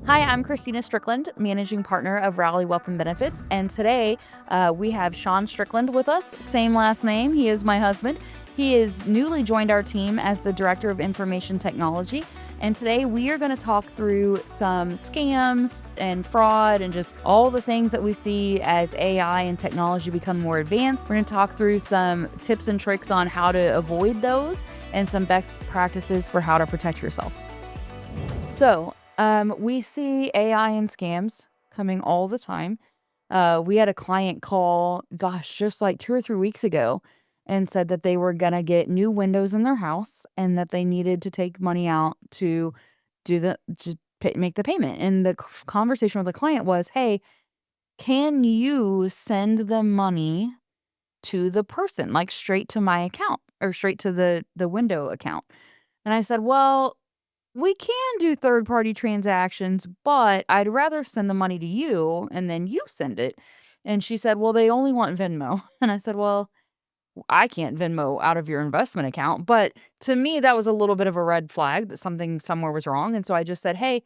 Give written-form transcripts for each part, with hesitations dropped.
Hi, I'm Christina Strickland, managing partner of Raleigh Wealth and Benefits. And today we have Sean Strickland with us, same last name. He is my husband. He is newly joined our team as the Director of Information Technology. And today we are going to talk through some scams and fraud and just all the things that we see as AI and technology become more advanced. We're going to talk through some tips and tricks on how to avoid those and some best practices for how to protect yourself. We see AI and scams coming all the time. We had a client call, gosh, just like 2 or 3 weeks ago and said that they were gonna get new windows in their house and that they needed to take money out to make the payment. And the conversation with the client was, "Hey, can you send the money to the person, like straight to my account or straight to the window account?" And I said, "Well, we can do third party transactions, but I'd rather send the money to you and then you send it." And she said, "Well, they only want Venmo." And I said, "Well, I can't Venmo out of your investment account." But to me, that was a little bit of a red flag that something somewhere was wrong. And so I just said, "Hey,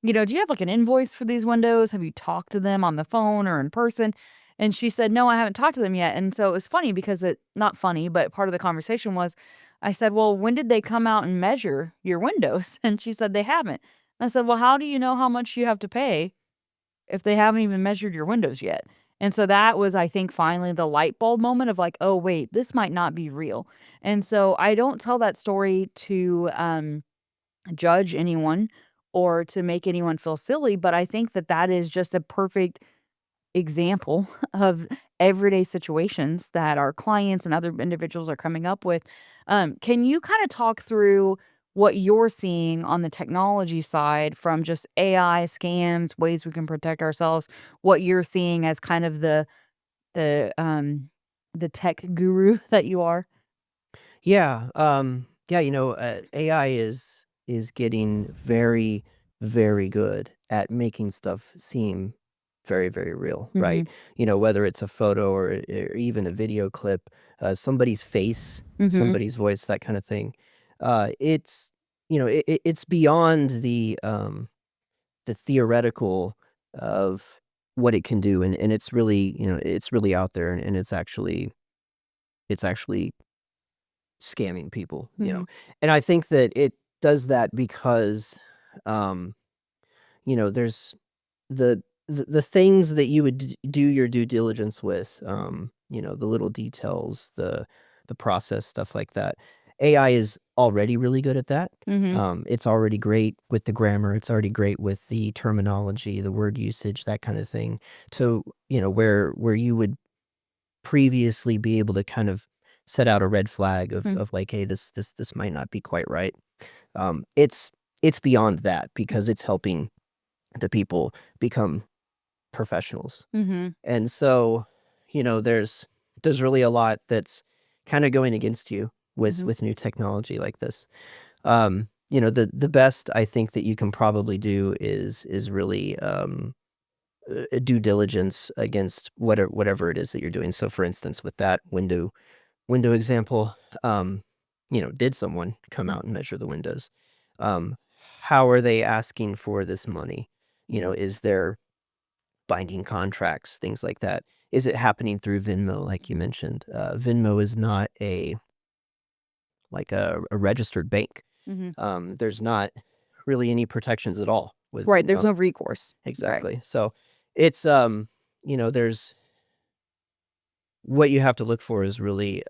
do you have like an invoice for these windows? Have you talked to them on the phone or in person?" And she said, "No, I haven't talked to them yet." And so it was funny because not funny, but part of the conversation was, I said, "Well, when did they come out and measure your windows?" And she said, "They haven't." I said, "Well, how do you know how much you have to pay if they haven't even measured your windows yet?" And so that was, I think, finally the light bulb moment of like, oh, wait, this might not be real. And so I don't tell that story to judge anyone or to make anyone feel silly, but I think that that is just a perfect example of everyday situations that our clients and other individuals are coming up with. Can you kind of talk through what you're seeing on the technology side from just AI scams, ways we can protect ourselves, what you're seeing as kind of the um the tech guru that you are? AI is getting very, very good at making stuff seem very, very real, Mhm. right? Whether it's a photo or even a video clip, somebody's face, Mhm. somebody's voice, that kind of thing. It's it's beyond the theoretical of what it can do, and it's really it's really out there, and it's actually scamming people. Mhm. And I think that it does that because, um, there's the things that you would do your due diligence with, the little details, the process, stuff like that. AI is already really good at that. Mhm. It's already great with the grammar. It's already great with the terminology, the word usage, that kind of thing. To where you would previously be able to kind of set out a red flag of Mhm. like, "Hey, this might not be quite right." It's beyond that because it's helping the people become professionals. Mhm. And so, there's really a lot that's kinda going against you with Mhm. new technology like this. The best I think that you can probably do is really, due diligence against whatever it is that you're doing. So, for instance, with that window example, did someone come Mhm. out and measure the windows? Um, how are they asking for this money? Is there binding contracts, things like that? Is it happening through Venmo, like you mentioned? Venmo is not a registered bank. Mhm. There's not really any protections at all with Right, there's Venmo. no recourse. Right. Exactly. So it's there's what you have to look for is really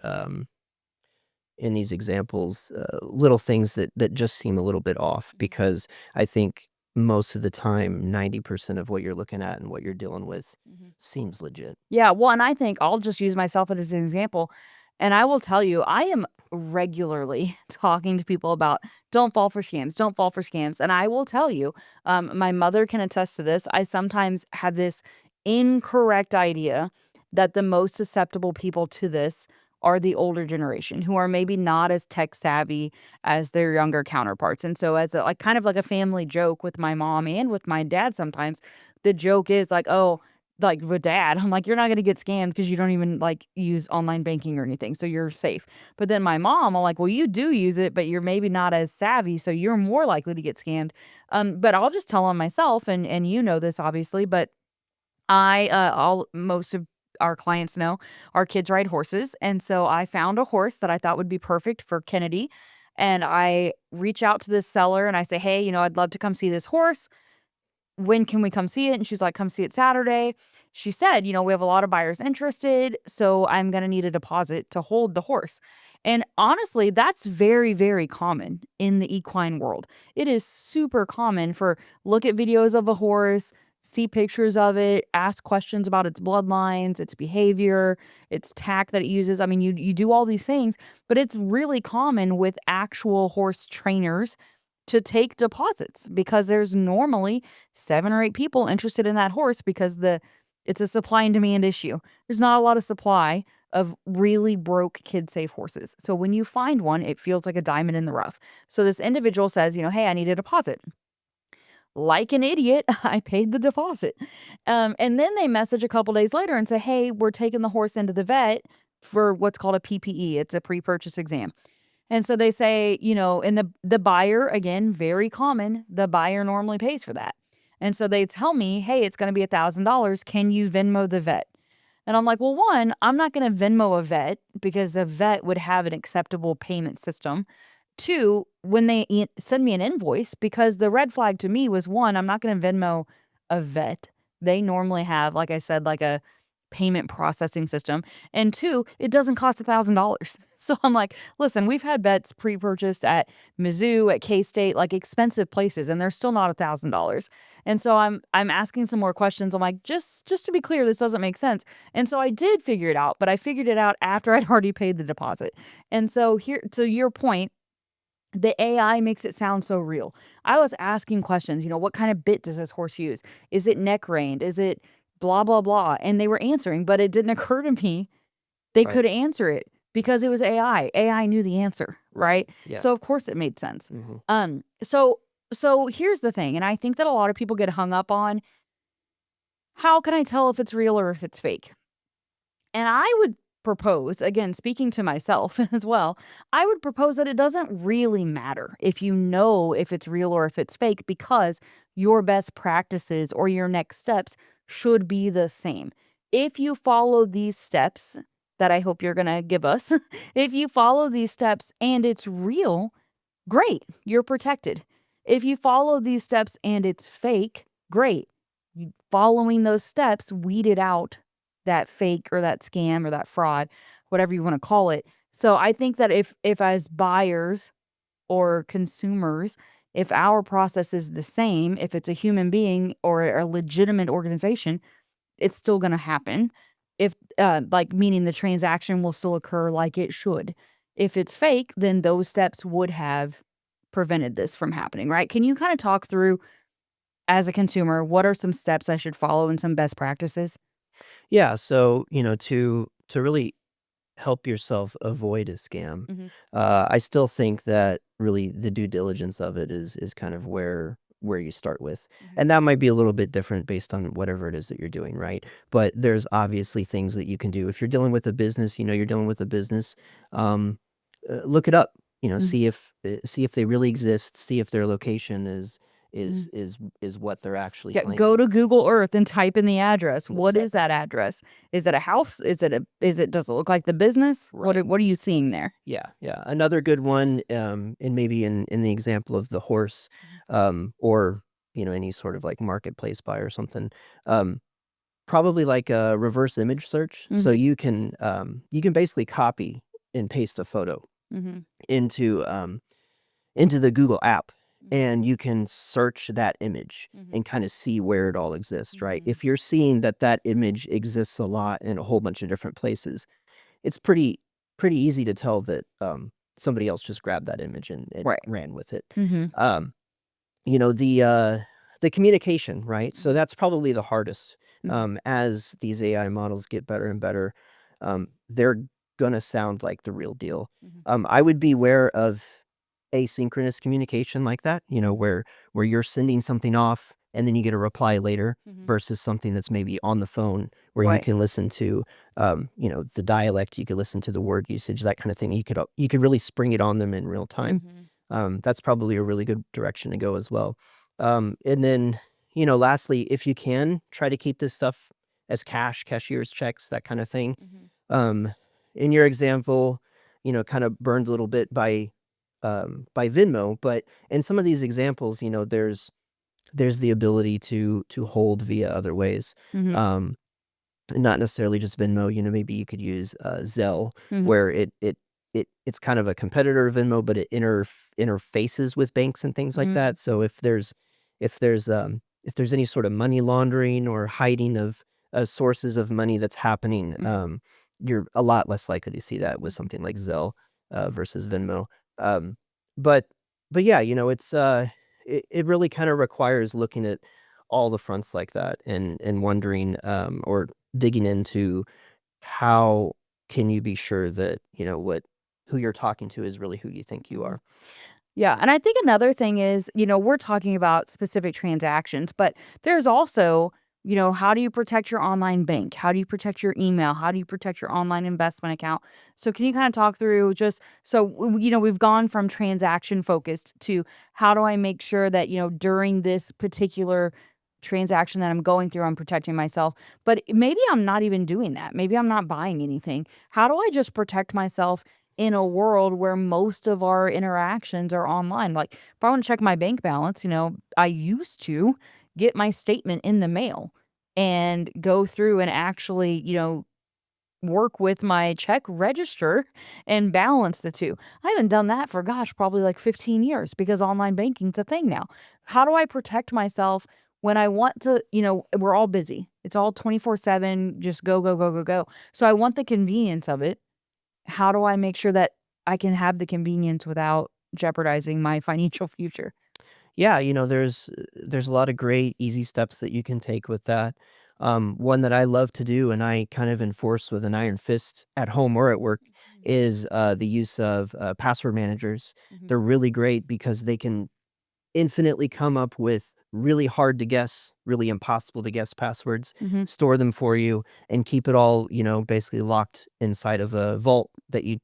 in these examples, little things that just seem a little bit off Mhm. because I think most of the time, 90% of what you're looking at and what you're dealing with Mhm. seems legit. Yeah, well, and I think I'll just use myself as an example, and I will tell you, I am regularly talking to people about don't fall for scams, don't fall for scams. And I will tell you, my mother can attest to this. I sometimes have this incorrect idea that the most susceptible people to this are the older generation who are maybe not as tech savvy as their younger counterparts. And so as a like kind of like a family joke with my mom and with my dad sometimes, the joke is like, "Oh, like with dad, I'm like, you're not going to get scammed because you don't even like use online banking or anything. So you're safe. But then my mom, I'm like, well, you do use it, but you're maybe not as savvy. So you're more likely to get scammed. But I'll just tell on myself, and you know this obviously, but most of our clients know our kids ride horses. And so I found a horse that I thought would be perfect for Kennedy. And I reach out to this seller and I say, hey, I'd love to come see this horse. When can we come see it? And she's like, come see it Saturday. She said, we have a lot of buyers interested, so I'm going to need a deposit to hold the horse. And honestly, that's very, very common in the equine world. It is super common for look at videos of a horse, see pictures of it, ask questions about its bloodlines, its behavior, its tack that it uses. I mean, you do all these things, but it's really common with actual horse trainers to take deposits because there's normally 7 or 8 people interested in that horse because it's a supply and demand issue. There's not a lot of supply of really broke kid safe horses. So when you find one, it feels like a diamond in the rough. So this individual says, hey, I need a deposit. Like an idiot, I paid the deposit. And then they message a couple days later and say, hey, we're taking the horse into the vet for what's called a PPE. It's a pre-purchase exam. And so they say, and the buyer, again, very common, the buyer normally pays for that. And so they tell me, hey, it's going to be $1,000. Can you Venmo the vet? And I'm like, well, one, I'm not going to Venmo a vet because a vet would have an acceptable payment system. Two, when they send me an invoice, because the red flag to me was one, I'm not going to Venmo a vet. They normally have, like I said, like a payment processing system. And two, it doesn't cost $1,000. So I'm like, listen, we've had vets pre-purchased at Mizzou, at K-State, like expensive places, and they're still not $1,000. And so I'm asking some more questions. I'm like, just to be clear, this doesn't make sense. And so I did figure it out, but I figured it out after I'd already paid the deposit. And so here, to your point, the AI makes it sound so real. I was asking questions, what kind of bit does this horse use? Is it neck reined? Is it blah, blah, blah? And they were answering, but it didn't occur to me they Right. could answer it because it was AI. AI knew the answer, right? Yeah. So of course it made sense. Mhm. So here's the thing, and I think that a lot of people get hung up on how can I tell if it's real or if it's fake? And I would propose, again, speaking to myself as well, I would propose that it doesn't really matter if you know if it's real or if it's fake because your best practices or your next steps should be the same. If you follow these steps that I hope you're going to give us, if you follow these steps and it's real, great, you're protected. If you follow these steps and it's fake, great. Following those steps weeded out that fake or that scam or that fraud, whatever you want to call it. So I think that if as buyers or consumers, if our process is the same, if it's a human being or a legitimate organization, it's still going to happen. If like meaning the transaction will still occur like it should. If it's fake, then those steps would have prevented this from happening, right? Can you kind of talk through as a consumer, what are some steps I should follow and some best practices? Yeah, so, to really help yourself avoid a scam, Mhm. I still think that really the due diligence of it is kind of where you start with, Mhm. and that might be a little bit different based on whatever it is that you're doing, right? But there's obviously things that you can do. If you're dealing with a business, you're dealing with a business, um, look it up, Mhm. see if they really exist, see if their location is Mhm. is is is what they're actually Yeah, go claiming. to Google Earth and type in the address. What is Exactly. that address? Is it a house? Does it look like the business? Right. What are you seeing there? Yeah, yeah. Another good one, and maybe in the example of the horse, Mhm. or, any sort of like marketplace buy or something, um, probably like a reverse image search. So Mhm. you can basically copy and paste a photo Mhm. into, into the Google app, Mhm. and you can search that image Mhm. and kind of see where it all exists, right? Mhm. If you're seeing that that image exists a lot in a whole bunch of different places, it's pretty easy to tell that, somebody else just grabbed that image and Right. ran with it. Mhm. Um, you know, the communication, right? So Mhm. that's probably the hardest. Mhm. As these AI models get better and better, they're gonna sound like the real deal. Mhm. I would be aware of asynchronous communication like that, Mhm. where you're sending something off, and then you get a reply later Mhm. versus something that's maybe on the phone where you Right. can listen to, the dialect, you could listen to the word usage, that kind of thing. You could really spring it on them in real time. That's probably a really good direction to go as well. And then, lastly, if you can, try to keep this stuff as cash, cashier's checks, that kind of thing. Mhm. Um, in your example, kind of burned a little bit by Venmo, but in some of these examples, there's the ability to hold via other ways. Mhm. Um, Not necessarily just Venmo, maybe you could use Zelle, Mhm. where it's kind of a competitor of Venmo, but it interfaces with banks and things like Mhm. that. So if there's any sort of money laundering or hiding of sources of money that's happening, Mhm. you're a lot less likely to see that with something like Zelle versus Venmo. Um, but but yeah, it really kind of requires looking at all the fronts like that and wondering or digging into how can you be sure that, who you're talking to is really who you think you Mhm. are. Yeah, and I think another thing is, we're talking about specific transactions, but there's also, how do you protect your online bank? How do you protect your email? How do you protect your online investment account? So can you kind of talk through just so we've gone from transaction focused to how do I make sure that, during this particular transaction that I'm going through, I'm protecting myself. But maybe I'm not even doing that. Maybe I'm not buying anything. How do I just protect myself in a world where most of our interactions are online? Like, if I want to check my bank balance, I used to get my statement in the mail and go through and actually, work with my check register and balance the two. I haven't done that for, gosh, probably like 15 years because online banking's a thing now. How do I protect myself when I want to, we're all busy. It's all 24/7, just go, go, go, go, go. So I want the convenience of it. How do I make sure that I can have the convenience without jeopardizing my financial future? Yeah, there's a lot of great easy steps that you can take with that. One that I love to do and I kind of enforce with an iron fist at home or at work is the use of password managers. Mhm. They're really great because they can infinitely come up with really hard to guess, really impossible to guess passwords, Mhm. store them for you, and keep it all, basically locked inside of a vault that you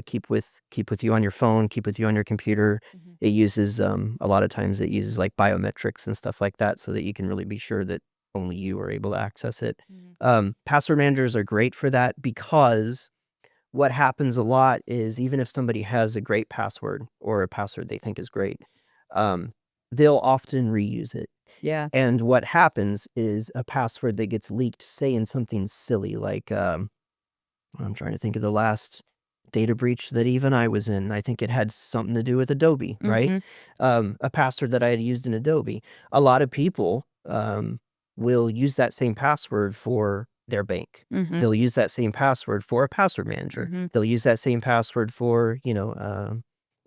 keep with you on your phone, keep with you on your computer. Mhm. It uses a lot of times it uses like biometrics and stuff like that, so that you can really be sure that only you are able to access it. Mhm. Password managers are great for that because what happens a lot is even if somebody has a great password or a password they think is great, um, they'll often reuse it. Yeah. And what happens is a password that gets leaked, say in something silly like, I'm trying to think of the last data breach that even I was in. I think it had something to do with Adobe, right? Mhm. A password that I had used in Adobe. A lot of people will use that same password for their bank. Mhm. They'll use that same password for a password manager. Mhm. They'll use that same password for,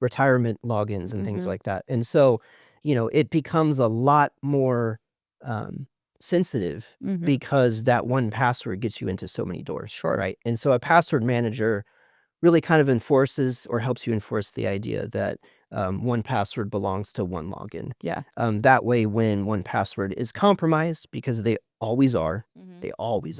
retirement logins and things Mhm. like that. And so, it becomes a lot more um, sensitive Mhm. because that one password gets you into so many doors, Sure. right? And so a password manager really kind of enforces or helps you enforce the idea that one password belongs to one login. Yeah. That way, when one password is compromised, because Mhm. they always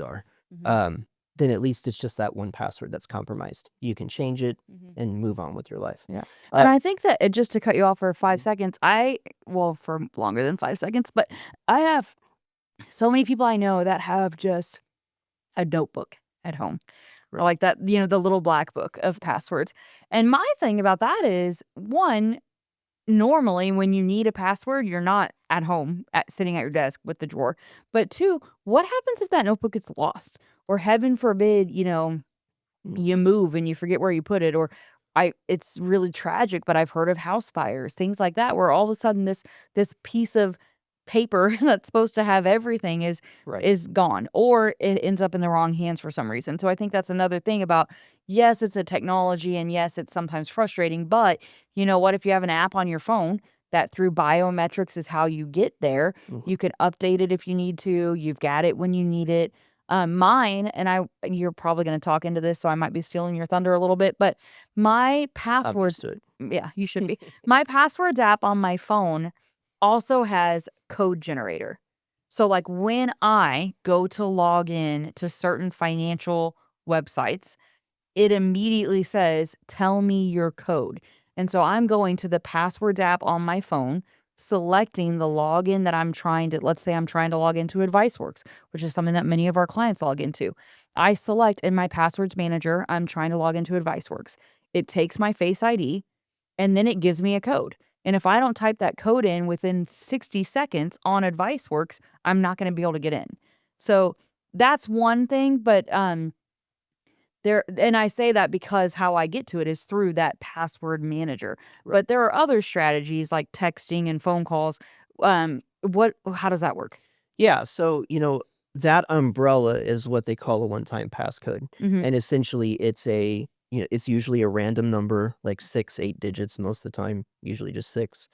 are, Mhm. um, then at least it's just that one password that's compromised. You can change it Mhm. and move on with your life. Yeah. And Uh, I think that just to cut you off for 5 seconds, well, for longer than 5 seconds, but I have so many people I know that have just a notebook at home, or right. like that, the little black book of passwords. And my thing about that is, one, normally when you need a password, you're not at home sitting at your desk with the drawer. But two, what happens if that notebook gets lost? Or heaven forbid, Mm, you move and you forget where you put it, or it's really tragic, but I've heard of house fires, things like that, where all of a sudden this piece of paper that's supposed to have everything is right. is gone, or it ends up in the wrong hands for some reason. So I think that's another thing about, yes, it's a technology, and yes, it's sometimes frustrating, but you know what, if you have an app on your phone that through biometrics is how you get there, Mhm. you can update it if you need to, you've got it when you need it. Mine, you're probably gonna talk into this, so I might be stealing your thunder a little bit, but my I'm used passwords to it. yeah, you should be. My passwords app on my phone also has code generator. So like when I go to log in to certain financial websites, it immediately says, "Tell me your code." And so I'm going to the passwords app on my phone, selecting the login that I'm trying to, let's say I'm trying to log into AdviceWorks, which is something that many of our clients log into. I select in my passwords manager, I'm trying to log into AdviceWorks. It takes my Face ID and then it gives me a code. And if I don't type that code in within 60 seconds on AdviceWorks, I'm not going to be able to get in. So that's one thing, but there, and I say that because how I get to it is through that password manager. Right. But there are other strategies like texting and phone calls. How does that work? Yeah, so, that umbrella is what they call a one-time passcode, Mhm. and essentially it's usually a random number, like 6, 8 digits most of the time, usually just 6,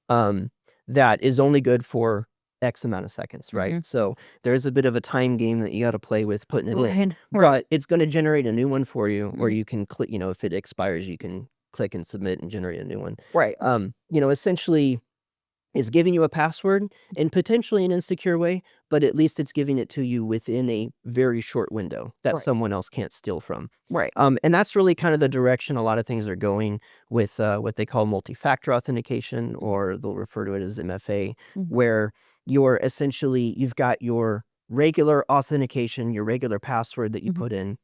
um, that is only good for X amount of seconds, right? Mhm. So, there's a bit of a time game that you gotta play with putting it in, Right. but it's gonna generate a new one for you, or Mhm. you can click if it expires, you can click and submit and generate a new one. Right. Essentially is giving you a password in potentially an insecure way, but at least it's giving it to you within a very short window that Right. someone else can't steal from. Right. And that's really kind of the direction a lot of things are going with what they call multi-factor authentication, or they'll refer to it as MFA, Mhm. where you've got your regular authentication, your regular password that you Mhm. put in,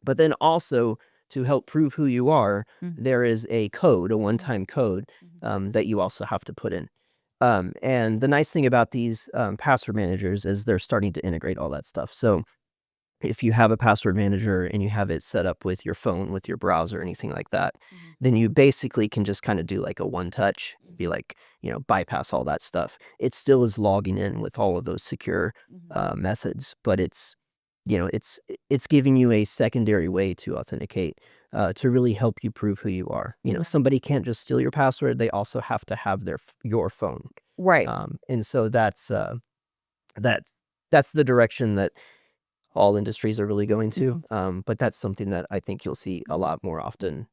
but then also to help prove who you are, Mhm. there is a code, a Mhm. one-time code Mhm. that you also have to put in. And the nice thing about these password managers is they're starting to integrate all that stuff. So if you have a password manager and you have it set up with your phone, with your browser, anything like that, Mhm. then you basically can just kind of do like a one touch, be Mhm. like, bypass all that stuff. It still is logging in with all of those secure Mhm. methods, but it's giving you a secondary way to authenticate, to really help you prove who you are. Mhm. Somebody can't just steal your password; they also have to have your phone. Right. And so that that's the direction that all industries are really going to. Mhm. But that's something that I think you'll see a lot more often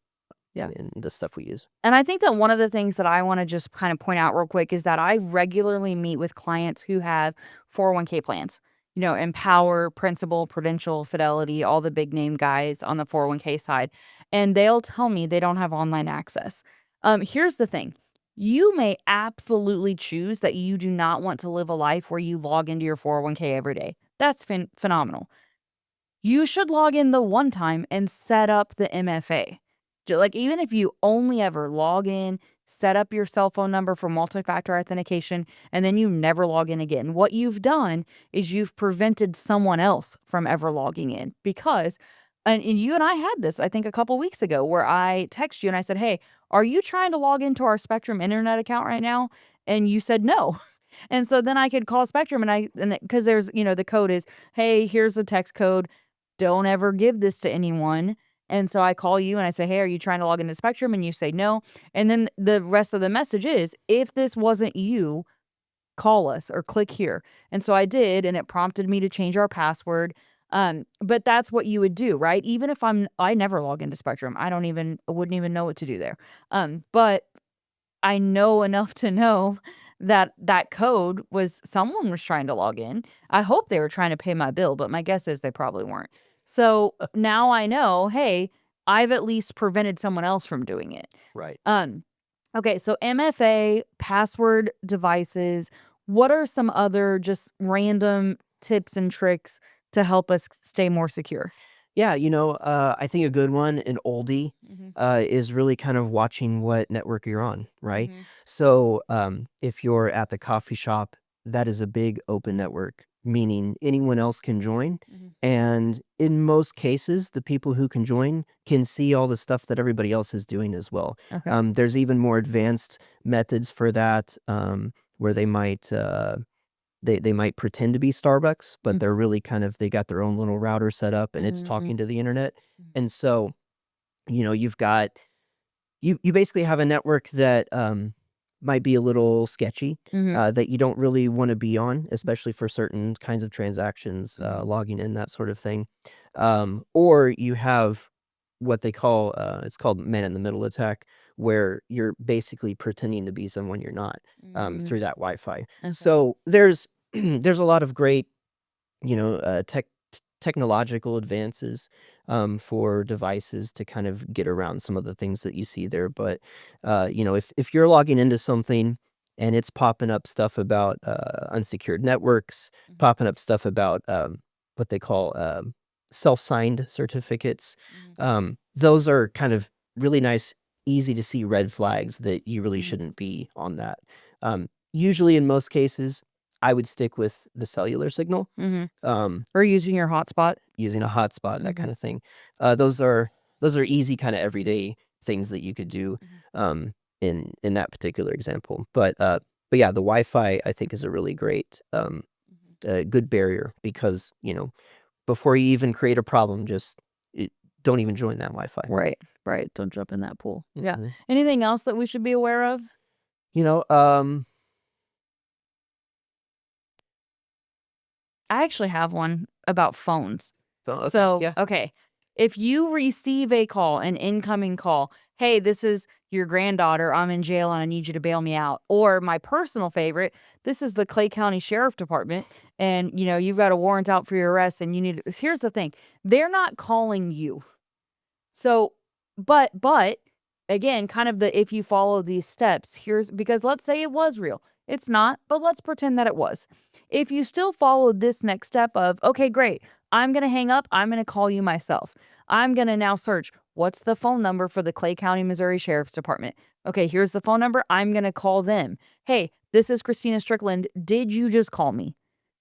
Yeah. in the stuff we use. And I think that one of the things that I want to just kind of point out real quick is that I regularly meet with clients who have 401k plans. Empower, Principal, Prudential, Fidelity, all the big name guys on the 401k side. And they'll tell me they don't have online access. Here's the thing. You may absolutely choose that you do not want to live a life where you log into your 401k every day. That's phenomenal. You should log in the one time and set up the MFA. Like, even if you only ever log in, set up your cell phone number for multi-factor authentication, and then you never log in again. What you've done is you've prevented someone else from ever logging in because, and you and I had this, I think, a couple weeks ago where I text you and I said, "Hey, are you trying to log into our Spectrum internet account right now?" And you said no. And so then I could call Spectrum and because there's, the code is, "Hey, here's the text code. Don't ever give this to anyone." And so I call you and I say, "Hey, are you trying to log into Spectrum?" And you say, "No." And then the rest of the message is, "If this wasn't you, call us or click here." And so I did, and it prompted me to change our password. But that's what you would do, right? Even if I never log into Spectrum. I wouldn't even know what to do there. But I know enough to know that that code was someone was trying to log in. I hope they were trying to pay my bill, but my guess is they probably weren't. So now I know, hey, I've at least prevented someone else from doing it. Right. Um, okay, so MFA, password devices, what are some other just random tips and tricks to help us stay more secure? Yeah, I think a good one, an oldie, Mhm. is really kind of watching what network you're on, right? Mhm. So, if you're at the coffee shop, that is a big open network, meaning anyone else can join. Mhm. And in most cases, the people who can join can see all the stuff that everybody else is doing as well. Okay. There's even more advanced methods for that, where they might pretend to be Starbucks, but Mhm. they're really they got their own little router set up and it's Mhm. talking to the internet. Mhm. And so, you've got you basically have a network that might be a little sketchy, Mhm. that you don't really want to be on, especially for certain kinds of transactions, Mhm. logging in, that sort of thing. Or you have what they call it's called man in the middle attack, where you're basically pretending to be someone you're not Mm, through that Wi-Fi. okay. So there's there's a lot of great technological advances for devices to kind of get around some of the things that you see there. But if you're logging into something and it's popping up stuff about unsecured networks, Mhm, popping up stuff about what they call self-signed certificates, mhm, those are kind of really nice, easy to see red flags that you really mhm, shouldn't be on that. Usually, in most cases, I would stick with the cellular signal, mhm. um, Or using your hotspot. using a hotspot, that Mhm, kind of thing. Those are easy kind of everyday things that you could do mhm, in that particular example. But yeah, the Wi-Fi I think is a really great mhm. good barrier because before you even create a problem, just it, don't even join that Wi-Fi. Right, right. Don't jump in that pool. Yeah. Mhm. Anything else that we should be aware of? You know, I actually have one about phones. okay, So, yeah, okay, if you receive a call, an incoming call, "Hey, this is your granddaughter. I'm in jail and I need you to bail me out." Or my personal favorite, "This is the Clay County Sheriff Department and, you've got a warrant out for your arrest and you need to." Here's the thing, they're not calling you. So, but again, kind of the if you follow these steps, here's because let's say it was real. It's not, but let's pretend that it was. If you still followed this next step of, okay, great, I'm going to hang up, I'm going to call you myself. I'm going to now search what's the phone number for the Clay County, Missouri Sheriff's Department. Okay, here's the phone number. I'm going to call them. Hey, this is Christina Strickland. Did you just call me?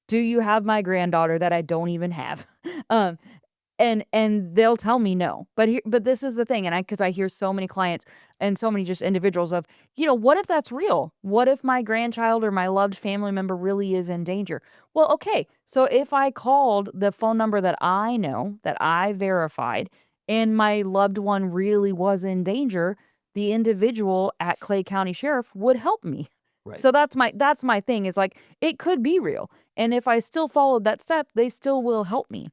Do you have my granddaughter that I don't even have? Um, and they'll tell me no. But this is the thing, and because I hear so many clients and so many just individuals of, what if that's real? What if my grandchild or my loved family member really is in danger? Well, okay, so if I called the phone number that I know, that I verified, and my loved one really was in danger, the individual at Clay County Sheriff would help me. right, So that's my thing is like, it could be real, and if I still followed that step, they still will help me.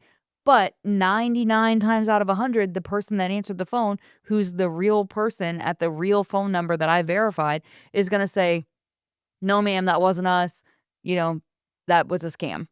But 99 times out of 100, the person that answered the phone, who's the real person at the real phone number that I verified, is gonna say, "No, ma'am, that wasn't us. You know, that was a scam."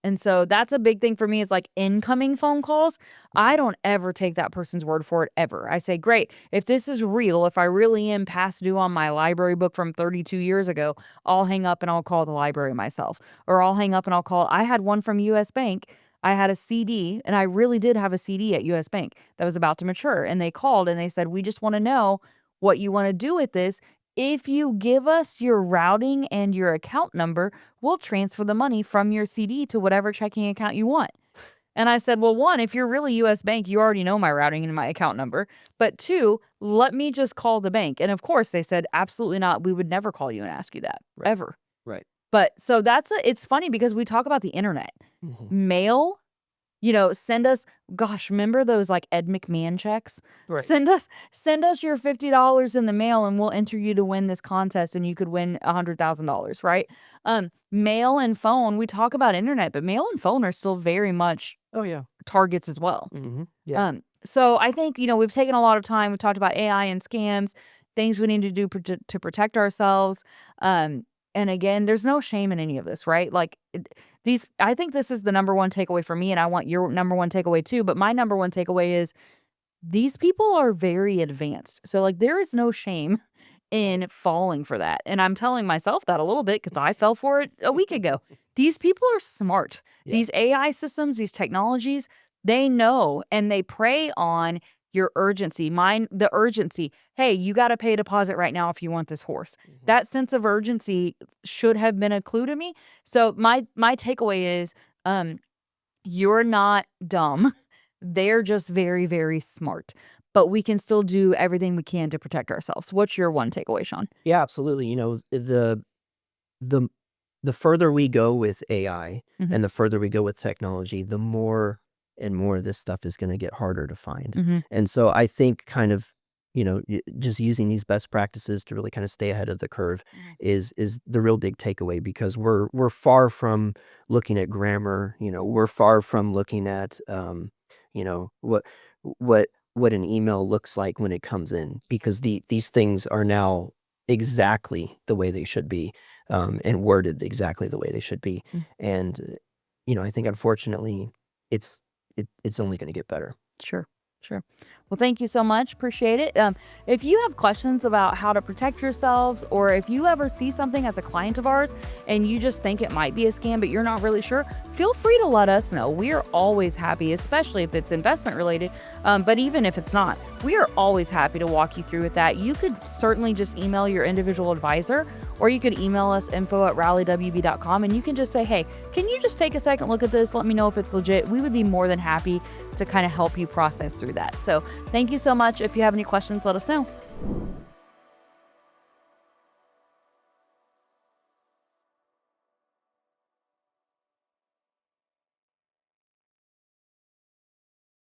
And so that's a big thing for me is like incoming phone calls. I don't ever take that person's word for it ever. I say, great, if this is real, if I really am past due on my library book from 32 years ago, I'll hang up and I'll call the library myself. Or I'll hang up and I'll call. I had one from US Bank. I had a CD and I really did have a CD at US Bank that was about to mature. And they called and they said, we just want to know what you want to do with this. If you give us your routing and your account number, we'll transfer the money from your CD to whatever checking account you want. And I said, well, one, if you're really US Bank, you already know my routing and my account number. But two, let me just call the bank. And of course, they said, absolutely not. We would never call you and ask you that right, ever. right. But so it's funny because we talk about the internet, Mhm. mail, send us gosh, remember those, like, Ed McMahon checks? Right. Send us your $50 in the mail, and we'll enter you to win this contest, and you could win $100,000, right? Mail and phone, we talk about internet, but mail and phone are still very much Oh yeah. targets as well. Yeah. So I think, we've taken a lot of time, we talked about AI and scams, things we need to do to protect ourselves, and again, there's no shame in any of this, right? Like, I think this is the number one takeaway for me, and I want your number one takeaway too, but my number one takeaway is these people are very advanced. So, like, there is no shame in falling for that, and I'm telling myself that a little bit because I fell for it a week ago. These people are smart. Yeah. These AI systems, these technologies, they know and they prey on your urgency. The urgency. Hey, you got to pay a deposit right now if you want this horse. Mhm. That sense of urgency should have been a clue to me. So my takeaway is you're not dumb. They're just very, very smart. But we can still do everything we can to protect ourselves. What's your one takeaway, Sean? Yeah, absolutely. The the further we go with AI Mhm. and the further we go with technology, the more and more this stuff is going to get harder to find. Mhm. And so I think kind of, just using these best practices to really kind of stay ahead of the curve Mhm. is the real big takeaway because we're far from looking at grammar, we're far from looking at you know, what what what an email looks like when it comes in, because these things are now exactly the way they should be, and worded exactly the way they should be. Mm. And I think unfortunately it's only going to get better. Sure, sure. Well, thank you so much. Appreciate it. If you have questions about how to protect yourselves, or if you ever see something as a client of ours and you just think it might be a scam, but you're not really sure, feel free to let us know. We are always happy, especially if it's investment related. But even if it's not, we are always happy to walk you through with that. You could certainly just email your individual advisor, or you could email us info@rallywb.com, and you can just say, hey, can you just take a second look at this? Let me know if it's legit. We would be more than happy to kind of help you process through that. So thank you so much. If you have any questions, let us know.